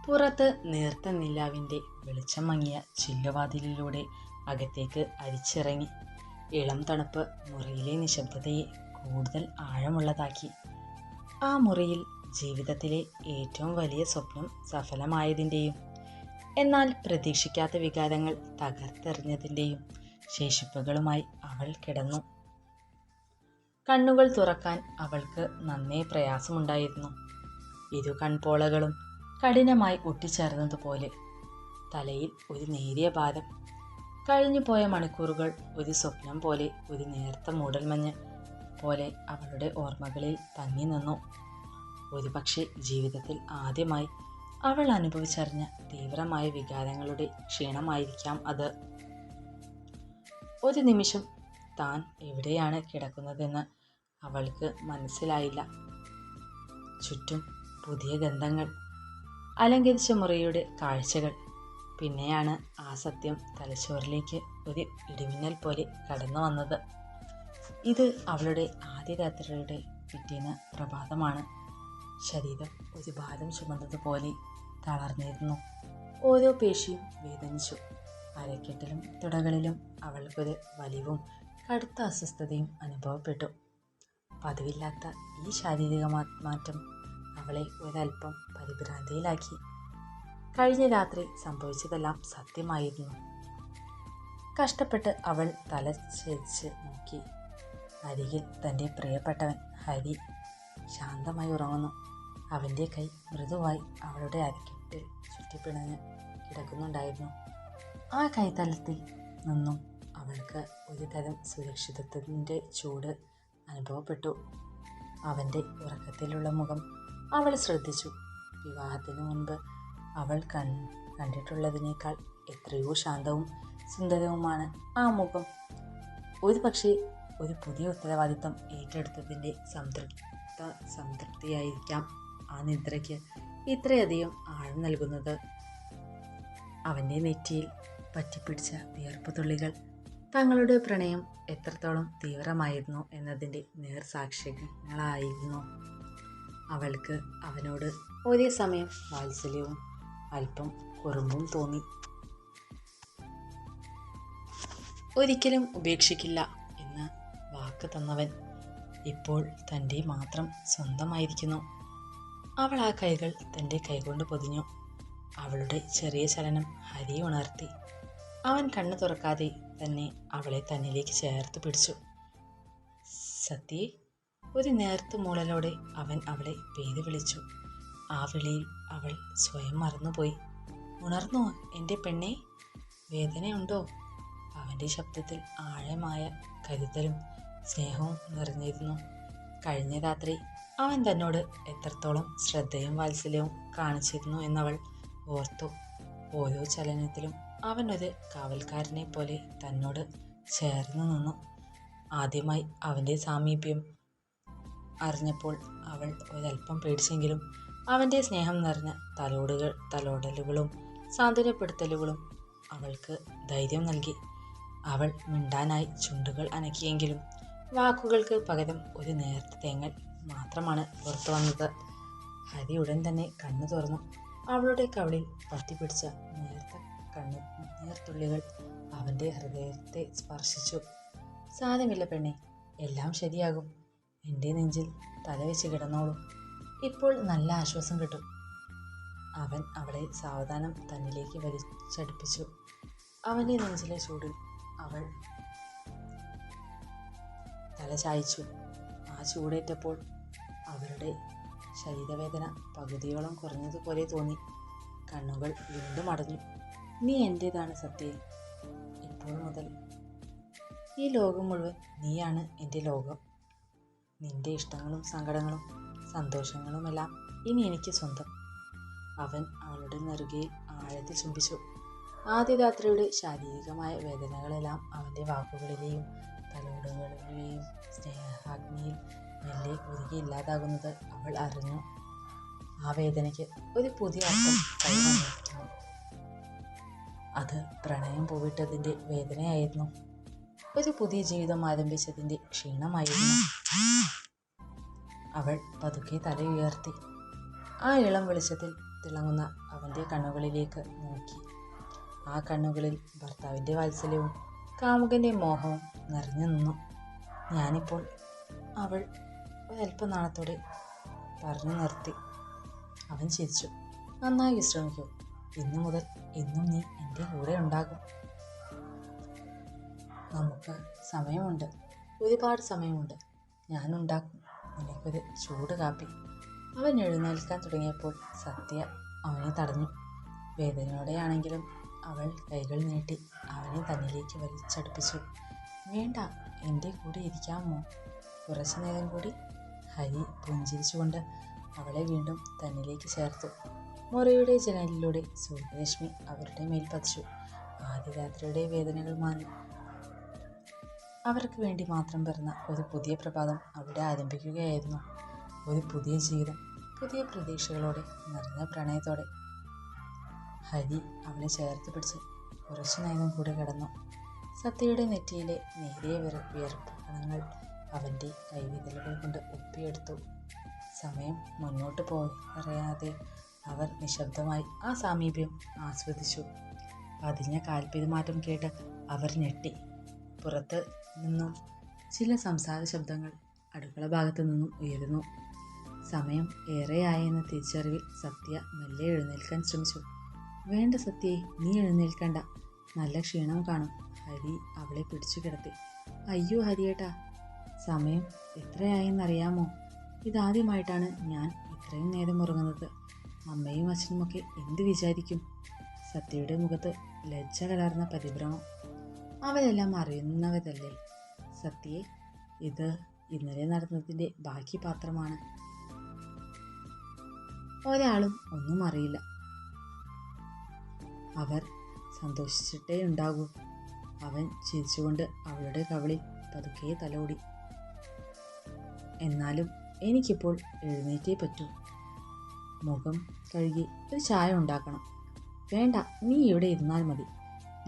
പുറത്ത് നേർത്ത നിലാവിൻ്റെ വെളിച്ചം മങ്ങിയ ചില്ലുവാതിലിലൂടെ അകത്തേക്ക് അരിച്ചിറങ്ങി. ഇളം തണുപ്പ് മുറിയിലെ നിശബ്ദതയെ കൂടുതൽ ആഴമുള്ളതാക്കി. ആ മുറിയിൽ ജീവിതത്തിലെ ഏറ്റവും വലിയ സ്വപ്നം സഫലമായതിൻ്റെയും എന്നാൽ പ്രതീക്ഷിക്കാത്ത വികാരങ്ങൾ തകർത്തെറിഞ്ഞതിൻ്റെയും ശേഷിപ്പുകളുമായി അവൾ കിടന്നു. കണ്ണുകൾ തുറക്കാൻ അവൾക്ക് നന്നേ പ്രയാസമുണ്ടായിരുന്നു. ഇരു കൺപോളകളും കഠിനമായി ഒട്ടിച്ചേർന്നതുപോലെ. തലയിൽ ഒരു നേരിയ ഭാരം. കഴിഞ്ഞുപോയ മണിക്കൂറുകൾ ഒരു സ്വപ്നം പോലെ, ഒരു നേർത്ത മൂടൽമഞ്ഞ് പോലെ അവളുടെ ഓർമ്മകളിൽ തങ്ങി നിന്നു. ഒരുപക്ഷെ ജീവിതത്തിൽ ആദ്യമായി അവൾ അനുഭവിച്ചറിഞ്ഞ തീവ്രമായ വികാരങ്ങളുടെ ക്ഷീണമായിരിക്കാം അത്. ഒരു നിമിഷം താൻ എവിടെയാണ് കിടക്കുന്നതെന്ന് അവൾക്ക് മനസ്സിലായില്ല. ചുറ്റും പുതിയ ഗന്ധങ്ങൾ, അലങ്കരിച്ച മുറിയുടെ കാഴ്ചകൾ. പിന്നെയാണ് ആ സത്യം തലച്ചോറിലേക്ക് ഒരു ഇടിമിന്നൽ പോലെ കടന്നു വന്നത്. ഇത് അവളുടെ ആദ്യ രാത്രിയുടെ പിറ്റേന്ന് പ്രഭാതമാണ്. ശരീരം ഒരു ഭാരം ചുമന്നതുപോലെ തളർന്നിരുന്നു. ഓരോ പേശിയും വേദനിച്ചു. അരക്കെട്ടിലും തുടകളിലും അവൾക്കൊരു വലിവും കടുത്ത അസ്വസ്ഥതയും അനുഭവപ്പെട്ടു. പതിവില്ലാത്ത ഈ ശാരീരിക മാറ്റം അവളെ ഒരൽപ്പം പരിഭ്രാന്തിയിലാക്കി. കഴിഞ്ഞ രാത്രി സംഭവിച്ചതെല്ലാം സത്യമായിരുന്നു. കഷ്ടപ്പെട്ട് അവൾ തല ചരിച്ച് നോക്കി. അരികിൽ തൻ്റെ പ്രിയപ്പെട്ടവൻ ഹരി ശാന്തമായി ഉറങ്ങുന്നു. അവൻ്റെ കൈ മൃദുവായി അവളുടെ അരക്കെട്ടിൽ ചുറ്റിപ്പിണഞ്ഞ് കിടക്കുന്നുണ്ടായിരുന്നു. ആ കൈത്തലത്തിൽ നിന്നും അവൾക്ക് ഒരു തരം സുരക്ഷിതത്വത്തിൻ്റെ ചൂട് അനുഭവപ്പെട്ടു. അവൻ്റെ ഉറക്കത്തിലുള്ള മുഖം അവൾ ശ്രദ്ധിച്ചു. വിവാഹത്തിന് മുൻപ് അവൾ കണ്ടിട്ടുള്ളതിനേക്കാൾ എത്രയോ ശാന്തവും സുന്ദരവുമാണ് ആ മുഖം. ഒരു പക്ഷേ ഒരു പുതിയ ഉത്തരവാദിത്തം ഏറ്റെടുത്തതിൻ്റെ സംതൃപ്തിയായിരിക്കാം ആ നിദ്രയ്ക്ക് ഇത്രയധികം ആഴം നൽകുന്നത്. അവൻ്റെ നെറ്റിയിൽ പറ്റിപ്പിടിച്ച വിയർപ്പ് തുള്ളികൾ തങ്ങളുടെ പ്രണയം എത്രത്തോളം തീവ്രമായിരുന്നു എന്നതിൻ്റെ നേർസാക്ഷ്യങ്ങളായിരുന്നു. അവൾക്ക് അവനോട് ഒരേ സമയം വാത്സല്യവും അല്പം കുറുമ്പും തോന്നി. ഒരിക്കലും ഉപേക്ഷിക്കില്ല എന്ന് വാക്ക് തന്നവൻ ഇപ്പോൾ തൻ്റെ മാത്രം സ്വന്തമായിരിക്കുന്നു. അവൾ ആ കൈകൾ തൻ്റെ കൈകൊണ്ട് പൊതിഞ്ഞു. അവളുടെ ചെറിയ ചലനം ഹരി ഉണർത്തി. അവൻ കണ്ണു തുറക്കാതെ തന്നെ അവളെ തന്നിലേക്ക് ചേർത്ത് പിടിച്ചു. സത്യേ, ഒരു നേർത്ത മൂളലോടെ അവൻ അവളെ പേര് വിളിച്ചു. ആ വിളിയിൽ അവൾ സ്വയം മറന്നുപോയി. ഉണർന്നോ എൻ്റെ പെണ്ണെ? വേദനയുണ്ടോ? അവൻ്റെ ശബ്ദത്തിൽ ആഴമായ കരുതലും സ്നേഹവും നിറഞ്ഞിരുന്നു. കഴിഞ്ഞ രാത്രി അവൻ തന്നോട് എത്രത്തോളം ശ്രദ്ധയും വാത്സല്യവും കാണിച്ചിരുന്നു എന്നവൾ ഓർത്തു. ഓരോ ചലനത്തിലും അവൻ ഒരു കാവൽക്കാരനെ പോലെ തന്നോട് ചേർന്ന് നിന്നു. ആദ്യമായി അവൻ്റെ സാമീപ്യം അറിഞ്ഞപ്പോൾ അവൾ ഒരൽപ്പം പേടിച്ചെങ്കിലും അവൻ്റെ സ്നേഹം നിറഞ്ഞ തലോടലുകളും സാന്ത്വനപ്പെടുത്തലുകളും അവൾക്ക് ധൈര്യം നൽകി. അവൾ മിണ്ടാനായി ചുണ്ടുകൾ അനക്കിയെങ്കിലും വാക്കുകൾക്ക് പകരം ഒരു നേർത്ത തേങ്ങൽ മാത്രമാണ് പുറത്തു വന്നത്. ഹരി ഉടൻ തന്നെ കണ്ണു തുറന്നു. അവളുടെ കവിളിൽ പറ്റിപ്പിടിച്ച നേർത്ത നീർത്തുള്ളികൾ അവൻ്റെ ഹൃദയത്തെ സ്പർശിച്ചു. സാരമില്ല പെണ്ണെ, എല്ലാം ശരിയാകും. എൻ്റെ നെഞ്ചിൽ തലവെച്ച് കിടന്നോളൂ. ഇപ്പോൾ നല്ല ആശ്വാസം കിട്ടും. അവൻ അവളെ സാവധാനം തന്നിലേക്ക് വലിച്ചടുപ്പിച്ചു. അവൻ്റെ നെഞ്ചിലെ ചൂടിൽ അവൾ തല ചായ്ച്ചു. ആ ചൂടേറ്റപ്പോൾ അവളുടെ ശരീരവേദന പകുതിയോളം കുറഞ്ഞതുപോലെ തോന്നി. കണ്ണുകൾ വീണ്ടും അടഞ്ഞു. നീ എൻ്റേതാണ് സത്യേ. ഇപ്പോൾ മുതൽ ഈ ലോകം മുഴുവൻ നീയാണ് എൻ്റെ ലോകം. നിന്റെ ഇഷ്ടങ്ങളും സങ്കടങ്ങളും സന്തോഷങ്ങളുമെല്ലാം ഇനി എനിക്ക് സ്വന്തം. അവൻ അവളുടെ നെറുകയിൽ ആഴത്തിൽ ചുംബിച്ചു. ആദ്യ രാത്രിയുടെ ശാരീരികമായ വേദനകളെല്ലാം അവൻ്റെ വാക്കുകളിലെയും തലോടുകളിലെയും സ്നേഹാഗ്നിയിൽ മെല്ലെ ഉരുകിയില്ലാതാകുന്നത് അവൾ അറിഞ്ഞു. ആ വേദനയ്ക്ക് ഒരു പുതിയ അർത്ഥം കൈവന്നിരിക്കുന്നു. അത് പ്രണയം പൂവിട്ടതിൻ്റെ വേദനയായിരുന്നു. ഒരു പുതിയ ജീവിതം ആരംഭിച്ചതിൻ്റെ ക്ഷീണമായിരുന്നു. അവൾ പതുക്കെ തല ഉയർത്തി. ആ ഇളം വെളിച്ചത്തിൽ തിളങ്ങുന്ന അവൻ്റെ കണ്ണുകളിലേക്ക് നോക്കി. ആ കണ്ണുകളിൽ ഭർത്താവിൻ്റെ വാത്സല്യവും കാമുകൻ്റെ മോഹവും നിറഞ്ഞു നിന്നു. ഞാനിപ്പോൾ, അവൾ ഒരല്പം നാണത്തോടെ പറഞ്ഞു നിർത്തി. അവൻ ചിരിച്ചു. നന്നായി വിശ്രമിക്കൂ. ഇന്നു മുതൽ എന്നും നീ എൻ്റെ കൂടെ ഉണ്ടാകും. നമുക്ക് സമയമുണ്ട്, ഒരുപാട് സമയമുണ്ട്. ഞാനുണ്ടാക്കും നിനക്കൊരു ചൂട് കാപ്പി. അവൻ എഴുന്നേൽക്കാൻ തുടങ്ങിയപ്പോൾ സത്യ അവനെ തടഞ്ഞു. വേദനയോടെയാണെങ്കിലും അവൾ കൈകൾ നീട്ടി അവനെ തന്നിലേക്ക് വലിച്ചടുപ്പിച്ചു. വേണ്ട, എൻ്റെ കൂടെ ഇരിക്കാമോ? കുറച്ചു നേരം കൂടി. ഹരി പുഞ്ചിരിച്ചുകൊണ്ട് അവളെ വീണ്ടും തന്നിലേക്ക് ചേർത്തു. മുറിയുടെ ജനലിലൂടെ സൂര്യരശ്മി അവരുടെ മേൽ പതിച്ചു. ആദ്യ രാത്രിയുടെ വേദനകൾ മാറി. അവർക്ക് വേണ്ടി മാത്രം പിറന്ന ഒരു പുതിയ പ്രഭാതം അവിടെ ആരംഭിക്കുകയായിരുന്നു. ഒരു പുതിയ ജീവിതം, പുതിയ പ്രതീക്ഷകളോടെ, നിറഞ്ഞ പ്രണയത്തോടെ. ഹരി അവനെ ചേർത്ത് പിടിച്ച് കുറച്ചു നേരം കൂടെ കിടന്നു. സത്യയുടെ നെറ്റിയിലെ നേരിയ വിയർപ്പ് കണങ്ങൾ അവൻ്റെ കൈവിരലുകൾ കൊണ്ട് ഒപ്പിയെടുത്തു. സമയം മുന്നോട്ട് പോയറിയാതെ അവർ നിശബ്ദമായി ആ സാമീപ്യം ആസ്വദിച്ചു. പതിഞ്ഞ കാൽപെരുമാറ്റം കേട്ട് അവർ ഞെട്ടി. പുറത്ത് നിന്നും ചില സംസാര ശബ്ദങ്ങൾ അടുക്കള ഭാഗത്തു നിന്നും ഉയരുന്നു. സമയം ഏറെയായെന്ന തിരിച്ചറിവിൽ സത്യ മെല്ലെ എഴുന്നേൽക്കാൻ ശ്രമിച്ചു. വേണ്ട സത്യേ, നീ എഴുന്നേൽക്കണ്ട, നല്ല ക്ഷീണം കാണും. ഹരി അവളെ പിടിച്ചു കിടത്തി. അയ്യോ ഹരിയേട്ടാ, സമയം എത്രയായെന്നറിയാമോ? ഇതാദ്യമായിട്ടാണ് ഞാൻ ഇത്രയും നേരം ഉറങ്ങുന്നത്. അമ്മയും അച്ഛനുമൊക്കെ എന്ത് വിചാരിക്കും? സത്യയുടെ മുഖത്ത് ലജ്ജ കലർന്ന പരിഭ്രമം. അവരെല്ലാം അറിയുന്നവരല്ലേ സത്യയെ, ഇത് ഇന്നലെ നടന്നതിൻ്റെ ബാക്കി പാത്രമാണ്. ഒരാളും ഒന്നും അറിയില്ല. അവർ സന്തോഷിച്ചിട്ടേ ഉണ്ടാകൂ. അവൻ ചിരിച്ചുകൊണ്ട് അവളുടെ കവിളിൽ പതുക്കെ തലോടി. എന്നാലും എനിക്കിപ്പോൾ എഴുന്നേറ്റേ പറ്റൂ. മുഖം കഴുകി ഒരു ചായ ഉണ്ടാക്കണം. വേണ്ട, നീ ഇവിടെ ഇരുന്നാൽ മതി.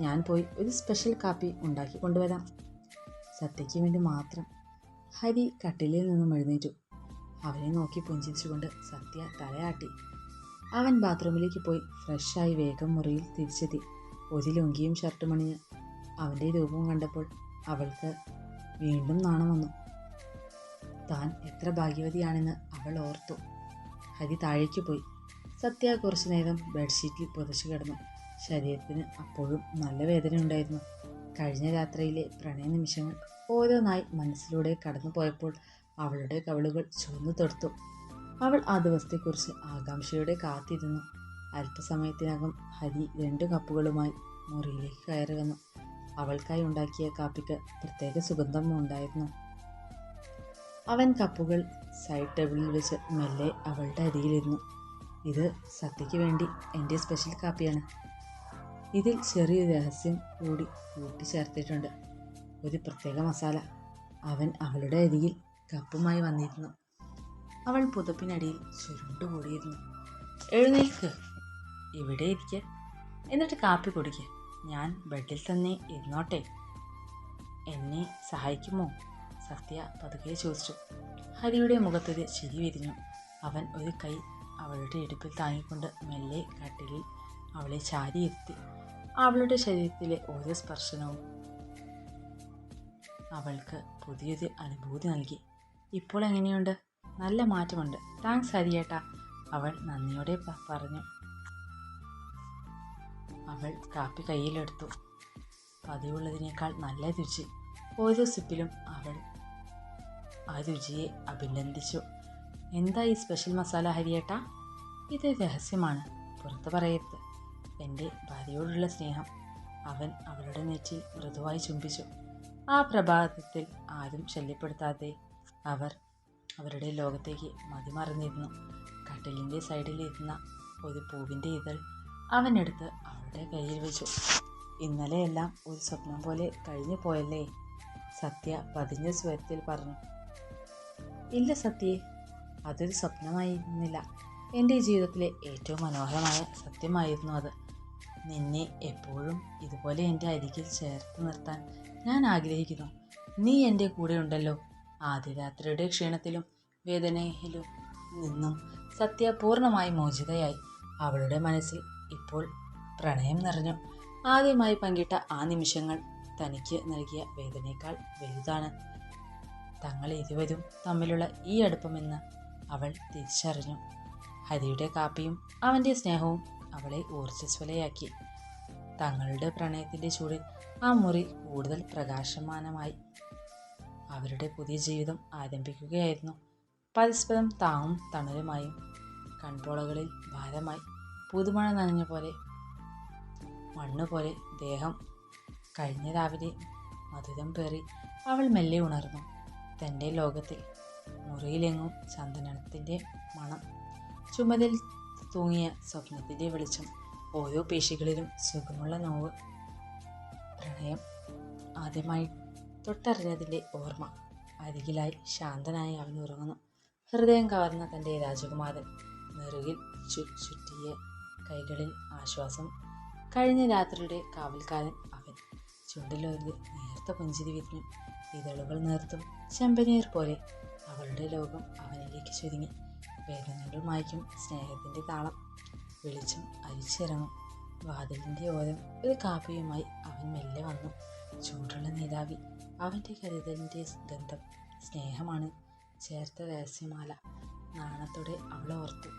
ഞാൻ പോയി ഒരു സ്പെഷ്യൽ കാപ്പി ഉണ്ടാക്കി കൊണ്ടുവരാം. സത്യയ്ക്ക് വേണ്ടി മാത്രം. ഹരി കട്ടിലിൽ നിന്നും എഴുന്നേറ്റു. അവനെ നോക്കി പുഞ്ചിരിച്ചുകൊണ്ട് സത്യ തലയാട്ടി. അവൻ ബാത്റൂമിലേക്ക് പോയി ഫ്രഷായി വേഗം മുറിയിൽ തിരിച്ചെത്തി. ഒരു ലുങ്കിയും ഷർട്ടും അണിഞ്ഞ് അവൻ്റെ രൂപം കണ്ടപ്പോൾ അവൾക്ക് വീണ്ടും നാണം വന്നു. താൻ എത്ര ഭാഗ്യവതിയാണെന്ന് അവൾ ഓർത്തു. ഹരി താഴേക്ക് പോയി. സത്യ കുറച്ചു നേരം ബെഡ്ഷീറ്റിൽ പുതച്ചു കിടന്നു. ശരീരത്തിന് അപ്പോഴും നല്ല വേദനയുണ്ടായിരുന്നു. കഴിഞ്ഞ രാത്രിയിലെ പ്രണയ നിമിഷങ്ങൾ ഓരോന്നായി മനസ്സിലൂടെ കടന്നു പോയപ്പോൾ അവളുടെ കവിളുകൾ ചുവന്നു തൊടുത്തു. അവൾ ആ ദിവസത്തെക്കുറിച്ച് ആകാംക്ഷയോടെ കാത്തിരുന്നു. അല്പസമയത്തിനകം ഹരി 2 കപ്പുകളുമായി മുറിയിലേക്ക് കയറി വന്നു. അവൾക്കായി ഉണ്ടാക്കിയ കാപ്പിക്ക് പ്രത്യേക സുഗന്ധം ഉണ്ടായിരുന്നു. അവൻ കപ്പുകൾ സൈഡ് ടേബിളിൽ വെച്ച് മെല്ലെ അവളുടെ അരികിലിരുന്നു. ഇത് സത്യയ്ക്ക് വേണ്ടി എൻ്റെ സ്പെഷ്യൽ കാപ്പിയാണ്. ഇതിൽ ചെറിയൊരു രഹസ്യം കൂടി കൂട്ടിച്ചേർത്തിട്ടുണ്ട്. ഒരു പ്രത്യേക മസാല. അവൻ അവളുടെ അരികിൽ കപ്പുമായി വന്നിരുന്നു. അവൾ പുതപ്പിനടിയിൽ ചുരുണ്ടുകൂടിയിരുന്നു. എഴുന്നേൽക്ക്, ഇവിടെ ഇരിക്കുക, എന്നിട്ട് കാപ്പി കുടിക്കുക. ഞാൻ ബെഡിൽ തന്നെ ഇരുന്നോട്ടെ? എന്നെ സഹായിക്കുമോ? സത്യ പതുക്കെ ചോദിച്ചു. ഹരിയുടെ മുഖത്തൊരു ചിരി വിരിഞ്ഞു. അവൻ ഒരു കൈ അവളുടെ ഇടുപ്പിൽ താങ്ങിക്കൊണ്ട് മെല്ലെ കട്ടിലിൽ അവളെ ചാരിയിരുത്തി. അവളുടെ ശരീരത്തിലെ ഓരോ സ്പർശനവും അവൾക്ക് പുതിയൊരു അനുഭൂതി നൽകി. ഇപ്പോൾ എങ്ങനെയുണ്ട്? നല്ല മാറ്റമുണ്ട്. താങ്ക്സ് ഹരിയേട്ടാ, അവൾ നന്ദിയോടെ പറഞ്ഞു. അവൾ കാപ്പി കയ്യിലെടുത്തു. പതിവുള്ളതിനേക്കാൾ നല്ല രുചി. ഓരോ സിപ്പിലും അവൾ ആ രുചിയെ അഭിനന്ദിച്ചു. എന്താ ഈ സ്പെഷ്യൽ മസാല ഹരിയേട്ടാ? ഇത് രഹസ്യമാണ്, പുറത്ത് പറയരുത്. എൻ്റെ ഭാര്യയോടുള്ള സ്നേഹം. അവൻ അവളുടെ നെറ്റിയിൽ മൃദുവായി ചുംബിച്ചു. ആ പ്രഭാതത്തിൽ ആരും ശല്യപ്പെടുത്താതെ അവർ അവരുടെ ലോകത്തേക്ക് മതിമറന്നിരുന്നു. കട്ടിലിൻ്റെ സൈഡിലിരുന്ന ഒരു പൂവിൻ്റെ ഇതൾ അവനെടുത്ത് അവളുടെ കയ്യിൽ വെച്ചു. ഇന്നലെയെല്ലാം ഒരു സ്വപ്നം പോലെ കഴിഞ്ഞു പോയല്ലേ? സത്യ പതിഞ്ഞ സ്വരത്തിൽ പറഞ്ഞു. ഇല്ല സത്യേ, അതൊരു സ്വപ്നമായിരുന്നില്ല. എൻ്റെ ജീവിതത്തിലെ ഏറ്റവും മനോഹരമായ സത്യമായിരുന്നു അത്. നിന്നെ എപ്പോഴും ഇതുപോലെ എൻ്റെ അരികിൽ ചേർത്ത് നിർത്താൻ ഞാൻ ആഗ്രഹിക്കുന്നു. നീ എൻ്റെ കൂടെ ഉണ്ടല്ലോ. ആദ്യ രാത്രിയുടെ ക്ഷീണത്തിലും വേദനയിലും നിന്നും സത്യ പൂർണ്ണമായി മോചിതയായി. അവളുടെ മനസ്സിൽ ഇപ്പോൾ പ്രണയം നിറഞ്ഞു. ആദ്യമായി പങ്കിട്ട ആ നിമിഷങ്ങൾ തനിക്ക് നൽകിയ വേദനയേക്കാൾ വലുതാണ് തങ്ങൾ ഇരുവരും തമ്മിലുള്ള ഈ അടുപ്പമെന്ന് അവൾ തിരിച്ചറിഞ്ഞു. ഹരിയുടെ കാപ്പിയും അവൻ്റെ സ്നേഹവും അവളെ ഊർജ്ജസ്വലയാക്കി. തങ്ങളുടെ പ്രണയത്തിൻ്റെ ചൂടിൽ ആ മുറി കൂടുതൽ പ്രകാശമാനമായി. അവരുടെ പുതിയ ജീവിതം ആരംഭിക്കുകയായിരുന്നു. പരസ്പരം താങ്ങും തണലുമായും കൺപോളകളിൽ ഭാരമായി. പുതുമഴ നനഞ്ഞ പോലെ മണ്ണുപോലെ ദേഹം. കഴിഞ്ഞ രാവിലെ മധുരം പേറി അവൾ മെല്ലെ ഉണർന്നു. തൻ്റെ ലോകത്തിൽ മുറിയിലെങ്ങും ചന്ദനത്തിൻ്റെ മണം, ചുമലിൽ തൂങ്ങിയ സ്വപ്നത്തിൻ്റെ വെളിച്ചം, ഓരോ പേശികളിലും സുഖമുള്ള നോവ്. പ്രണയം ആദ്യമായി തൊട്ടറിഞ്ഞതിൻ്റെ ഓർമ്മ. അരികിലായി ശാന്തനായി അവൻ ഉറങ്ങുന്നു. ഹൃദയം കവർന്ന തൻ്റെ രാജകുമാരൻ. നെറുകിൽ ചുറ്റിയ കൈകളിൽ ആശ്വാസം. കഴിഞ്ഞ രാത്രിയുടെ കാവൽക്കാരൻ അവൻ. ചുണ്ടിലൊരു നേർത്ത പുഞ്ചിരി വിരിഞ്ഞു. ഇതളുകൾ നേർത്തും ചെമ്പനീർ പോലെ. അവളുടെ ലോകം അവനിലേക്ക് ചുരുങ്ങി. വേദനകൾ മായ്ക്കും സ്നേഹത്തിൻ്റെ താളം. വെളിച്ചം അരിച്ചിറങ്ങും. വാതിലിൻ്റെ ഓരം ഒരു കാപ്പിയുമായി അവൻ മെല്ലെ വന്നു. ചൂടുള്ള നീരാവി, അവൻ്റെ കരുതലിൻ്റെ ഗന്ധം. സ്നേഹമാണ് ചേർത്ത രഹസ്യമാല. നാണത്തോടെ അവൾ ഓർത്തു.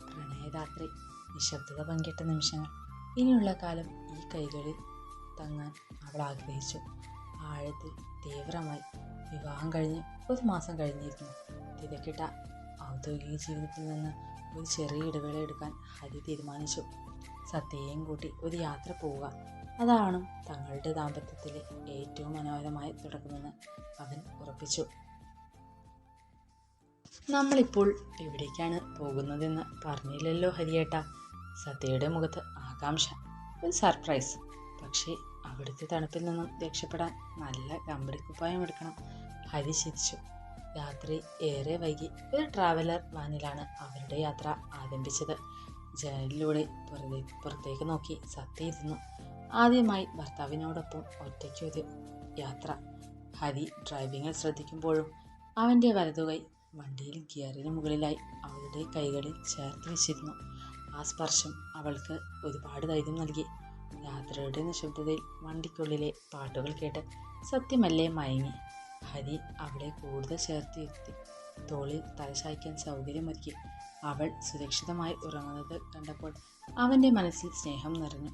പ്രണയരാത്രി, നിശബ്ദത പങ്കിട്ട നിമിഷങ്ങൾ. ഇനിയുള്ള കാലം ഈ കൈകളിൽ തങ്ങാൻ അവൾ ആഗ്രഹിച്ചു. ആഴത്തിൽ, തീവ്രമായി. വിവാഹം കഴിഞ്ഞ് 1 മാസം കഴിഞ്ഞിരുന്നു. തിരക്കിട്ട ഔദ്യോഗിക ജീവിതത്തിൽ നിന്ന് ഒരു ചെറിയ ഇടവേള എടുക്കാൻ ഹരി തീരുമാനിച്ചു. സത്യയെയും കൂട്ടി ഒരു യാത്ര പോവുക. അതാണ് തങ്ങളുടെ ദാമ്പത്യത്തിലെ ഏറ്റവും മനോഹരമായ തുടക്കമെന്ന് അവൻ ഉറപ്പിച്ചു. നമ്മളിപ്പോൾ എവിടേക്കാണ് പോകുന്നതെന്ന് പറഞ്ഞില്ലല്ലോ ഹരിയേട്ട. സത്യയുടെ മുഖത്ത് ആകാംക്ഷ. ഒരു സർപ്രൈസ്. പക്ഷേ അവിടുത്തെ തണുപ്പിൽ നിന്നും രക്ഷപ്പെടാൻ നല്ല കമ്പളിക്കുപ്പായം എടുക്കണം. ഹരി ചിരിച്ചു. രാത്രി ഏറെ വൈകി. ഒരു ട്രാവലർ വാനിലാണ് അവരുടെ യാത്ര ആരംഭിച്ചത്. ജനലിലൂടെ പുറത്തേക്ക് നോക്കി സത്യ ഇരുന്നു. ആദ്യമായി ഭർത്താവിനോടൊപ്പം ഒറ്റയ്ക്കൊരു യാത്ര. ഹരി ഡ്രൈവിങ്ങിൽ ശ്രദ്ധിക്കുമ്പോഴും അവൻ്റെ വലതുകൈ വണ്ടിയിൽ ഗിയറിന് മുകളിലായി അവളുടെ കൈകളിൽ ചേർത്ത് വെച്ചിരുന്നു. ആ സ്പർശം അവൾക്ക് ഒരുപാട് ധൈര്യം നൽകി. യാത്രയുടെ നിശബ്ദതയിൽ വണ്ടിക്കുള്ളിലെ പാട്ടുകൾ കേട്ട് സത്യമല്ലേ മയങ്ങി. ഹരി അവളെ കൂടുതൽ ചേർത്തിരുത്തി. തോളിൽ തലചായ്ക്കാൻ സൗകര്യമൊരുക്കി. അവൾ സുരക്ഷിതമായി ഉറങ്ങുന്നത് കണ്ടപ്പോൾ അവൻ്റെ മനസ്സിൽ സ്നേഹം നിറഞ്ഞു.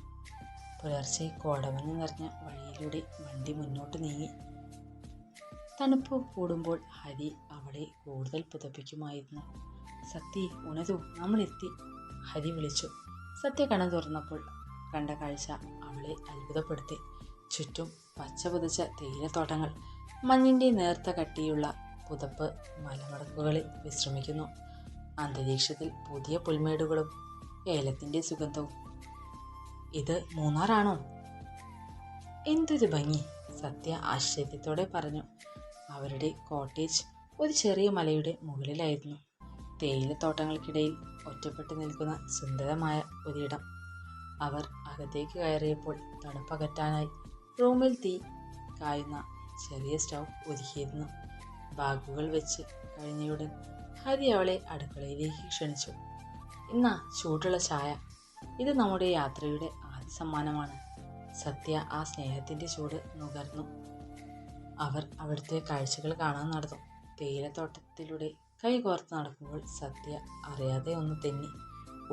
പുലർച്ചെ കോടമഞ്ഞ് നിറഞ്ഞ വഴിയിലൂടെ വണ്ടി മുന്നോട്ട് നീങ്ങി. തണുപ്പ് കൂടുമ്പോൾ ഹരി അവളെ കൂടുതൽ പുതപ്പിക്കുമായിരുന്നു. സത്യ, ഉണരൂ, നമ്മളെത്തി, ഹരി വിളിച്ചു. സത്യ കണ്ണു തുറന്നപ്പോൾ കണ്ട കാഴ്ച അവളെ അത്ഭുതപ്പെടുത്തി. ചുറ്റും പച്ച പുതച്ച തേയിലത്തോട്ടങ്ങൾ. മഞ്ഞിൻ്റെ നേർത്ത കട്ടിയുള്ള പുതപ്പ് മലമടക്കുകളിൽ വിശ്രമിക്കുന്നു. അന്തരീക്ഷത്തിൽ പുതിയ പുൽമേടുകളും ഏലത്തിൻ്റെ സുഗന്ധവും. ഇത് മൂന്നാറാണോ? എന്തൊരു ഭംഗി! സത്യ ആശ്ചര്യത്തോടെ പറഞ്ഞു. അവരുടെ കോട്ടേജ് ഒരു ചെറിയ മലയുടെ മുകളിലായിരുന്നു. തേയിലത്തോട്ടങ്ങൾക്കിടയിൽ ഒറ്റപ്പെട്ടു നിൽക്കുന്ന സുന്ദരമായ ഒരിടം. അവർ അകത്തേക്ക് കയറിയപ്പോൾ തണുപ്പകറ്റാനായി റൂമിൽ തീ കായുന്ന ചെറിയ സ്റ്റൗ ഒരുക്കിയിരുന്നു. ബാഗുകൾ വെച്ച് കഴിഞ്ഞയുടൻ ഹരി അവളെ അടുക്കളയിലേക്ക് ക്ഷണിച്ചു. ഇന്നാ ചൂടുള്ള ചായ. ഇത് നമ്മുടെ യാത്രയുടെ ആദ്യ സമ്മാനമാണ്. സത്യ ആ സ്നേഹത്തിൻ്റെ ചൂട് നുകർന്നു. അവർ അവിടുത്തെ കാഴ്ചകൾ കാണാൻ നടന്നു. തേയിലത്തോട്ടത്തിലൂടെ കൈ കോർത്ത് നടക്കുമ്പോൾ സത്യ അറിയാതെ ഒന്ന് തെന്നി.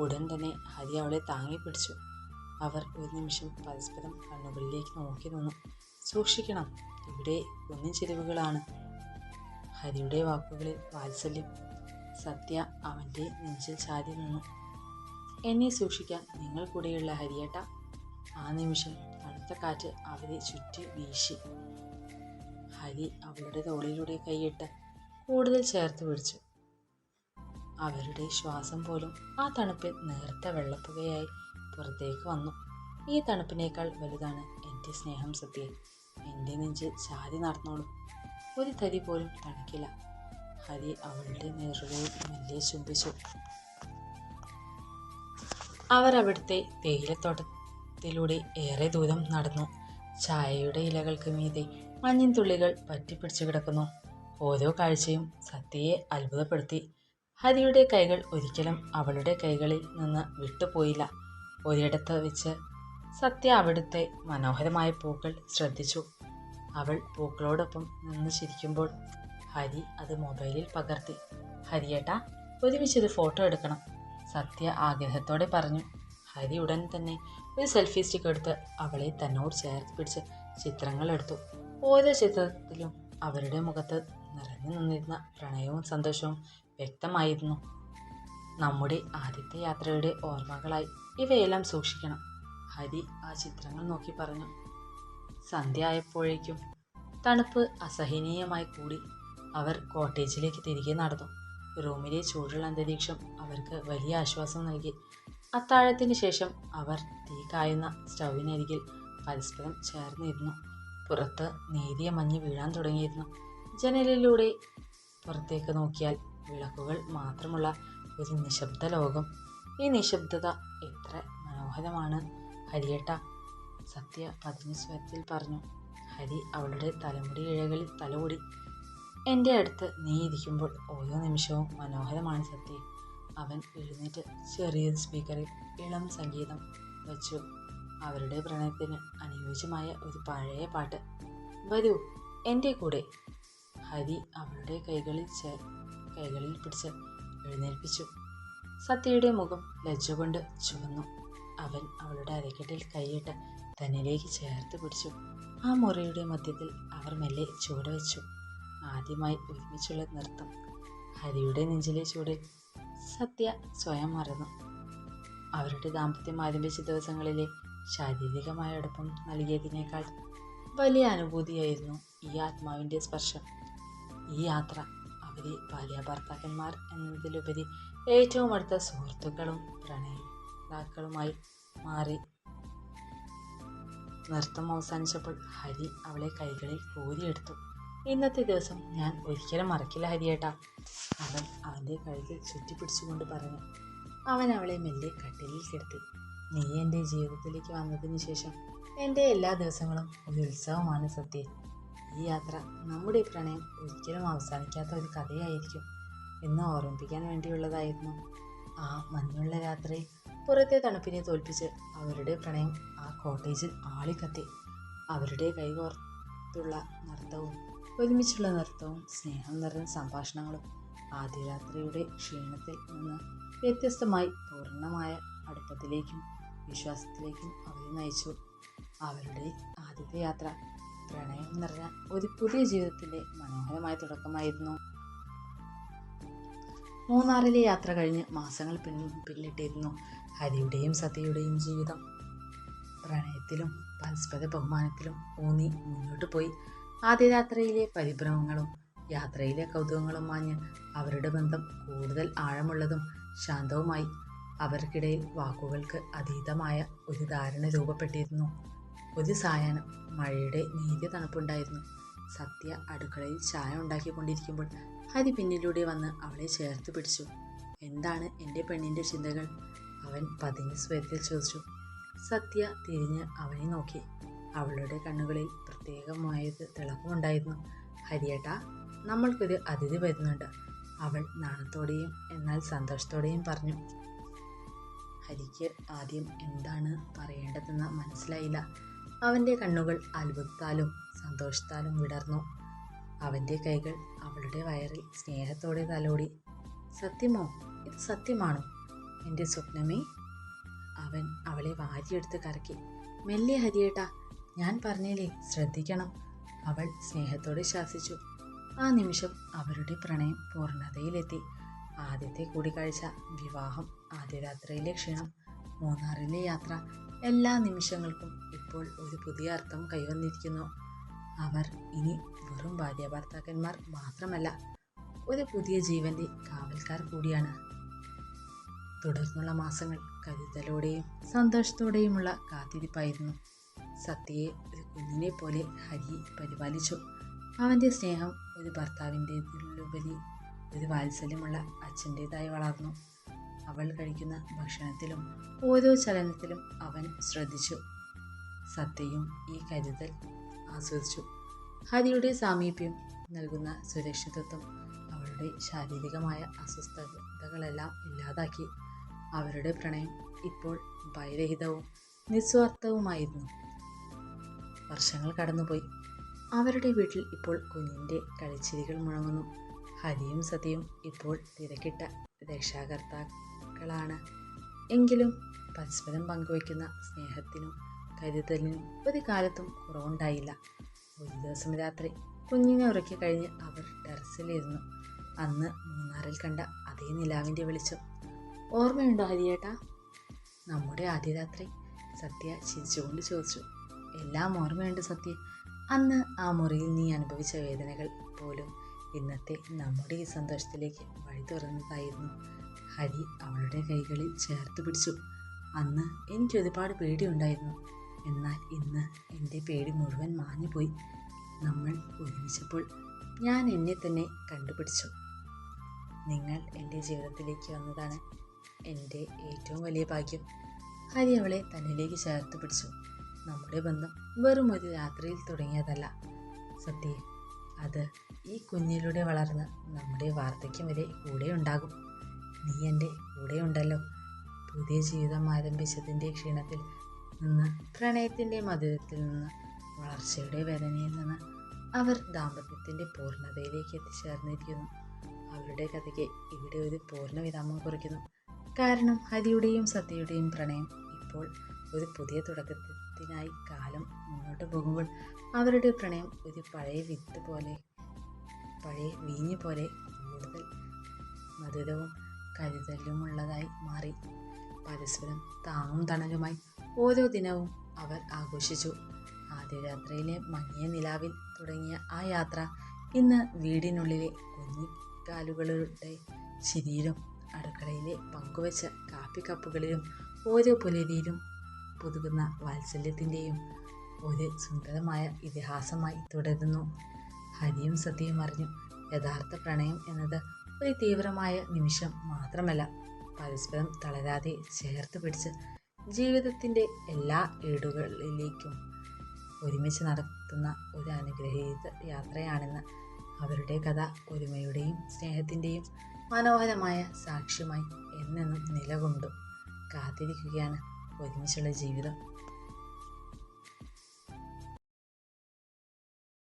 ഉടൻ തന്നെ ഹരി അവളെ താങ്ങി പിടിച്ചു. അവർ ഒരു നിമിഷം പരസ്പരം കണ്ണുകളിലേക്ക് നോക്കി നിന്നു. സൂക്ഷിക്കണം, ഇവിടെ കുന്നിൻ ചെരുവുകളാണ്. ഹരിയുടെ വാക്കുകളിൽ വാത്സല്യം. സത്യ അവൻ്റെ നെഞ്ചിൽ ചാരി നിന്നു. എന്നെ സൂക്ഷിക്കാൻ നിങ്ങൾ കൂടെയുള്ള ഹരിയേട്ട. ആ നിമിഷം തണുത്ത കാറ്റ് അവരെ ചുറ്റി വീശി. ഹരി അവളുടെ തോളിലൂടെ കൈയിട്ട് കൂടുതൽ ചേർത്ത് പിടിച്ചു. അവരുടെ ശ്വാസം പോലും ആ തണുപ്പിൽ നേർത്ത വെള്ളപ്പുകയായി പുറത്തേക്ക് വന്നു. ഈ തണുപ്പിനേക്കാൾ വലുതാണ് എൻ്റെ സ്നേഹം സത്യ. എൻ്റെ നെഞ്ചിൽ ചാരി നടന്നോളൂ, ഒരു തരി പോലും തണുക്കില്ല. ഹരി അവളുടെ നേറുകയിൽ മെല്ലെ ചുംബിച്ചു. അവർ അവിടുത്തെ തേയിലത്തോട്ടത്തിലൂടെ ഏറെ ദൂരം നടന്നു. ചായയുടെ ഇലകൾക്ക് മീതെ മഞ്ഞിൻ തുള്ളികൾ പറ്റിപ്പിടിച്ചു കിടക്കുന്നു. ഓരോ കാഴ്ചയും സത്യയെ അത്ഭുതപ്പെടുത്തി. ഹരിയുടെ കൈകൾ ഒരിക്കലും അവളുടെ കൈകളിൽ നിന്ന് വിട്ടുപോയില്ല. ഒരിടത്ത് വെച്ച് സത്യ അവിടുത്തെ മനോഹരമായ പൂക്കൾ ശ്രദ്ധിച്ചു. അവൾ പൂക്കളോടൊപ്പം നിന്ന് ചിരിക്കുമ്പോൾ ഹരി അത് മൊബൈലിൽ പകർത്തി. ഹരിയേട്ടാ, ഒരുമിച്ചൊരു ഫോട്ടോ എടുക്കണം, സത്യ ആഗ്രഹത്തോടെ പറഞ്ഞു. ഹരി ഉടൻ തന്നെ ഒരു സെൽഫി സ്റ്റിക്ക് എടുത്ത് അവളെ തന്നോട് ചേർത്ത് പിടിച്ച് ചിത്രങ്ങൾ എടുത്തു. ഓരോ ചിത്രത്തിലും അവരുടെ മുഖത്ത് നിറഞ്ഞു നിന്നിരുന്ന പ്രണയവും സന്തോഷവും വ്യക്തമായിരുന്നു. നമ്മുടെ ആദ്യത്തെ യാത്രയുടെ ഓർമ്മകളായി ഇവയെല്ലാം സൂക്ഷിക്കണം, ഹരി ആ ചിത്രങ്ങൾ നോക്കി പറഞ്ഞു. സന്ധ്യ ആയപ്പോഴേക്കും തണുപ്പ് അസഹനീയമായി കൂടി. അവർ കോട്ടേജിലേക്ക് തിരികെ നടന്നു. റൂമിലെ ചൂടുള്ള അന്തരീക്ഷം അവർക്ക് വലിയ ആശ്വാസം നൽകി. അത്താഴത്തിന് ശേഷം അവർ തീ കായുന്ന സ്റ്റൗവിനരികിൽ പരസ്പരം ചേർന്നിരുന്നു. പുറത്ത് നേരിയ മഞ്ഞ് വീഴാൻ തുടങ്ങിയിരുന്നു. ജനലിലൂടെ പുറത്തേക്ക് നോക്കിയാൽ വിളക്കുകൾ മാത്രമുള്ള ഒരു നിശബ്ദ ലോകം. ഈ നിശബ്ദത എത്ര മനോഹരമാണ് ഹരിയേട്ട, സത്യ പതിഞ്ഞ സ്വരത്തിൽ പറഞ്ഞു. ഹരി അവളുടെ തലമുടി ഇഴകളിൽ തലോടി. എൻ്റെ അടുത്ത് നീ ഇരിക്കുമ്പോൾ ഓരോ നിമിഷവും മനോഹരമാണ് സത്യ. അവൻ എഴുന്നേറ്റ് ചെറിയൊരു സ്പീക്കറിൽ ഇളം സംഗീതം വച്ചു. അവരുടെ പ്രണയത്തിന് അനുയോജ്യമായ ഒരു പഴയ പാട്ട്. വരൂ എൻ്റെ കൂടെ. ഹരി അവളുടെ കൈകളിൽ പിടിച്ച് എഴുന്നേൽപ്പിച്ചു. സത്യയുടെ മുഖം ലജ്ജ കൊണ്ട് ചുവന്നു. അവൻ അവളുടെ അരക്കെട്ടിൽ കൈയിട്ട് തന്നിലേക്ക് ചേർത്ത് പിടിച്ചു. ആ മുറിയുടെ മധ്യത്തിൽ അവർ മെല്ലെ ചുവട് വെച്ചു. ആദ്യമായി ഒരുമിച്ചുള്ള നൃത്തം. ഹരിയുടെ നെഞ്ചിലെ ചൂടിൽ സത്യ സ്വയം മറന്നു. അവരുടെ ദാമ്പത്യം ആരംഭിച്ച ദിവസങ്ങളിലെ ശാരീരികമായ അടുപ്പം നൽകിയതിനേക്കാൾ വലിയ അനുഭൂതിയായിരുന്നു ഈ ആത്മാവിൻ്റെ സ്പർശം. ഈ യാത്ര അവരെ ഭാര്യാഭർത്താക്കന്മാർ എന്നതിലുപരി ഏറ്റവും അടുത്ത സുഹൃത്തുക്കളും പ്രണയിതാക്കളുമായി മാറി. നൃത്തം അവസാനിച്ചപ്പോൾ ഹരി അവളെ കൈകളിൽ കോരിയെടുത്തു. ഇന്നത്തെ ദിവസം ഞാൻ ഒരിക്കലും മറക്കില്ല ഹരിയേട്ടാ, അവൻ അവൻ്റെ കഴുത്തിൽ ചുറ്റിപ്പിടിച്ചുകൊണ്ട് പറഞ്ഞു. അവൻ അവളെ മെല്ലെ കട്ടിലിൽ കിടത്തി. നീ എൻ്റെ ജീവിതത്തിലേക്ക് വന്നതിന് ശേഷം എൻ്റെ എല്ലാ ദിവസങ്ങളും ഒരു ഉത്സവമാണ് സത്യ. ഈ യാത്ര നമ്മുടെ പ്രണയം ഒരിക്കലും അവസാനിക്കാത്ത ഒരു കഥയായിരിക്കും എന്ന് ഓർമ്മിപ്പിക്കാൻ വേണ്ടിയുള്ളതായിരുന്നു. ആ മഞ്ഞുള്ള രാത്രിയിൽ പുറത്തെ തണുപ്പിനെ തോൽപ്പിച്ച് അവരുടെ പ്രണയം ആ കോട്ടേജിൽ ആളിക്കത്തി. അവരുടെ കൈകോർത്തുള്ള നൃത്തവും ഒരുമിച്ചുള്ള നൃത്തവും സ്നേഹം നിറഞ്ഞ സംഭാഷണങ്ങളും ആദ്യ രാത്രിയുടെ ക്ഷീണത്തിൽ നിന്ന് വ്യത്യസ്തമായി പൂർണ്ണമായ അടുപ്പത്തിലേക്കും വിശ്വാസത്തിലേക്കും അവരെ നയിച്ചു. അവരുടെ ആദ്യത്തെ യാത്ര പ്രണയം നിറഞ്ഞ ഒരു പുതിയ ജീവിതത്തിൻ്റെ മനോഹരമായ തുടക്കമായിരുന്നു. മൂന്നാറിലെ യാത്ര കഴിഞ്ഞ് മാസങ്ങൾ പിന്നിട്ടിരുന്നു. ഹരിയുടെയും സത്യയുടെയും ജീവിതം പ്രണയത്തിലും പരസ്പര ബഹുമാനത്തിലും ഊന്നി മുന്നോട്ട് പോയി. ആദ്യ യാത്രയിലെ പരിഭ്രമങ്ങളും യാത്രയിലെ കൗതുകങ്ങളും മാഞ്ഞ് അവരുടെ ബന്ധം കൂടുതൽ ആഴമുള്ളതും ശാന്തവുമായി. അവർക്കിടയിൽ വാക്കുകൾക്ക് അതീതമായ ഒരു ധാരണ രൂപപ്പെട്ടിരുന്നു. ഒരു സായാഹ്നം മഴയുടെ നേരിയ തണുപ്പുണ്ടായിരുന്നു. സത്യ അടുക്കളയിൽ ചായ ഉണ്ടാക്കിക്കൊണ്ടിരിക്കുമ്പോൾ ഹരി പിന്നിലൂടെ വന്ന് അവളെ ചേർത്ത് പിടിച്ചു. എന്താണ് എൻ്റെ പെണ്ണിൻ്റെ ചിന്തകൾ? അവൻ പതിഞ്ഞ സ്വരത്തിൽ ചോദിച്ചു. സത്യ തിരിഞ്ഞ് അവനെ നോക്കി. അവളുടെ കണ്ണുകളിൽ പ്രത്യേകമായത് തിളക്കമുണ്ടായിരുന്നു. ഹരിയേട്ടാ, നമ്മൾക്കൊരു അതിഥി വരുന്നുണ്ട്, അവൾ നാണത്തോടെയും എന്നാൽ സന്തോഷത്തോടെയും പറഞ്ഞു. ഹരിക്ക് ആദ്യം എന്താണ് പറയേണ്ടതെന്ന് മനസ്സിലായില്ല. അവൻ്റെ കണ്ണുകൾ അത്ഭുതത്താലും സന്തോഷത്താലും വിടർന്നു. അവൻ്റെ കൈകൾ അവളുടെ വയറിൽ സ്നേഹത്തോടെ തലോടി. സത്യമോ? ഇത് സത്യമാണോ എൻ്റെ സ്വപ്നമേ? അവൻ അവളെ വാരിയെടുത്ത് കറക്കി. മെല്ലെ ഹരിയേട്ടാ, ഞാൻ പറഞ്ഞില്ലേ, ശ്രദ്ധിക്കണം, അവൾ സ്നേഹത്തോടെ ശാസിച്ചു. ആ നിമിഷം അവരുടെ പ്രണയം പൂർണ്ണതയിലെത്തി. ആദ്യത്തെ കൂടിക്കാഴ്ച, വിവാഹം, ആദ്യ രാത്രിയിലെ ക്ഷണം, മൂന്നാറിലെ യാത്ര, എല്ലാ നിമിഷങ്ങൾക്കും ഇപ്പോൾ ഒരു പുതിയ അർത്ഥം കൈവന്നിരിക്കുന്നു. അവർ ഇനി വെറും ഭാര്യാഭർത്താക്കന്മാർ മാത്രമല്ല, ഒരു പുതിയ ജീവന്റെ കാവൽക്കാർ കൂടിയാണ്. തുടർന്നുള്ള മാസങ്ങൾ കരുതലോടെയും സന്തോഷത്തോടെയുമുള്ള കാത്തിരിപ്പായിരുന്നു. സത്യയെ ഒരു കുഞ്ഞിനെ പോലെ ഹരി പരിപാലിച്ചു. അവൻ്റെ സ്നേഹം ഒരു ഭർത്താവിൻ്റേതിലുപരി ഒരു വാത്സല്യമുള്ള അച്ഛൻ്റേതായി വളർന്നു. അവൾ കഴിക്കുന്ന ഭക്ഷണത്തിലും ഓരോ ചലനത്തിലും അവൻ ശ്രദ്ധിച്ചു. സത്യയും ഈ കരുതൽ ആസ്വദിച്ചു. ഹരിയുടെ സാമീപ്യം നൽകുന്ന സുരക്ഷിതത്വം അവളുടെ അവരുടെ ശാരീരികമായ അസ്വസ്ഥതകളെല്ലാം ഇല്ലാതാക്കി. അവരുടെ പ്രണയം ഇപ്പോൾ ഭയരഹിതവും നിസ്വാർത്ഥവുമായിരുന്നു. വർഷങ്ങൾ കടന്നുപോയി. അവരുടെ വീട്ടിൽ ഇപ്പോൾ കുഞ്ഞിൻ്റെ കളിച്ചിരികൾ മുഴങ്ങുന്നു. ഹരിയും സതിയും ഇപ്പോൾ തിരക്കിട്ട രക്ഷാകർത്താക്കളാണ്. എങ്കിലും പരസ്പരം പങ്കുവയ്ക്കുന്ന സ്നേഹത്തിനും കരുതലിനും ഒരു കാലത്തും കുറവുണ്ടായില്ല. ഒരു ദിവസം രാത്രി കുഞ്ഞിനെ ഉറക്കി കഴിഞ്ഞ് അവർ ടെറസിലിരുന്നു. അന്ന് മൂന്നാറിൽ കണ്ട അതേ നിലാവിൻ്റെ വെളിച്ചം ഓർമ്മയുണ്ടോ ഹരിയേട്ടാ? നമ്മുടെ ആദ്യ രാത്രി, സത്യ ചിരിച്ചുകൊണ്ട് ചോദിച്ചു. എല്ലാം ഓർമ്മയുണ്ട് സത്യ. അന്ന് ആ മുറിയിൽ നീ അനുഭവിച്ച വേദനകൾ പോലും ഇന്നത്തെ നമ്മുടെ ഈ സന്തോഷത്തിലേക്ക് വഴി തുറന്നതായിരുന്നു. ഹരി അവളുടെ കൈകളിൽ ചേർത്ത് പിടിച്ചു. അന്ന് എനിക്ക് ഒരുപാട് പേടിയുണ്ടായിരുന്നു. എന്നാൽ ഇന്ന് എൻ്റെ പേടി മുഴുവൻ മാഞ്ഞുപോയി. നമ്മൾ ഒരുമിച്ചപ്പോൾ ഞാൻ എന്നെ തന്നെ കണ്ടുപിടിച്ചു. നിങ്ങൾ എൻ്റെ ജീവിതത്തിലേക്ക് വന്നതാണ് എൻ്റെ ഏറ്റവും വലിയ ഭാഗ്യം. ഹരി അവളെ തന്നിലേക്ക് ചേർത്ത് പിടിച്ചു. നമ്മുടെ ബന്ധം വെറും ഒരു രാത്രിയിൽ തുടങ്ങിയതല്ല സത്യ, അത് ഈ കുഞ്ഞിലൂടെ വളർന്ന് നമ്മുടെ വാർദ്ധക്യം വരെ കൂടെ ഉണ്ടാകും. നീ എൻ്റെ കൂടെ ഉണ്ടല്ലോ. പുതിയ ജീവിതം ആരംഭിച്ചതിൻ്റെ ക്ഷീണത്തിൽ നിന്ന്, പ്രണയത്തിൻ്റെ മധുരത്തിൽ നിന്ന്, വളർച്ചയുടെ വേദനയിൽ നിന്ന് അവർ ദാമ്പത്യത്തിൻ്റെ പൂർണ്ണതയിലേക്ക് എത്തിച്ചേർന്നിരിക്കുന്നു. അവരുടെ കഥയ്ക്ക് ഇവിടെ ഒരു പൂർണ്ണ വിരാമം കുറിക്കുന്നു. കാരണം ഹരിയുടെയും സത്യയുടെയും പ്രണയം ഇപ്പോൾ ഒരു പുതിയ തുടക്കത്തിനായി കാലം മുന്നോട്ട് പോകുമ്പോൾ അവരുടെ പ്രണയം ഒരു പഴയ വീഞ്ഞ് പോലെ കൂടുതൽ മധുരവും കരുതലുമുള്ളതായി മാറി. പരസ്പരം താങ്ങും തണലുമായി ഓരോ ദിനവും അവർ ആഘോഷിച്ചു. ആദ്യ രാത്രിയിലെ മങ്ങിയ നിലാവിൽ തുടങ്ങിയ ആ യാത്ര ഇന്ന് വീടിനുള്ളിലെ കുഞ്ഞിക്കാലുകളുടെ ചിരിയിലും അടുക്കളയിലെ പങ്കുവച്ച കാപ്പിക്കപ്പുകളിലും ഓരോ പുലരിയിലും പുതുകുന്ന വാത്സല്യത്തിൻ്റെയും ഒരു സുന്ദരമായ ഇതിഹാസമായി തുടരുന്നു. ഹരിയും സത്യയും അറിഞ്ഞു, യഥാർത്ഥ പ്രണയം എന്നത് ഒരു തീവ്രമായ നിമിഷം മാത്രമല്ല, പരസ്പരം തളരാതെ ചേർത്ത് പിടിച്ച് ജീവിതത്തിൻ്റെ എല്ലാ ഏടുകളിലേക്കും ഒരുമിച്ച് നടത്തുന്ന ഒരു അനുഗ്രഹീത യാത്രയാണെന്ന്. അവരുടെ കഥ ഒരുമയുടെയും സ്നേഹത്തിൻ്റെയും മനോഹരമായ സാക്ഷ്യമായി എന്നെന്നും നിലകൊണ്ടു കാത്തിരിക്കുകയാണ് ഒരുമിച്ചുള്ള ജീവിതം.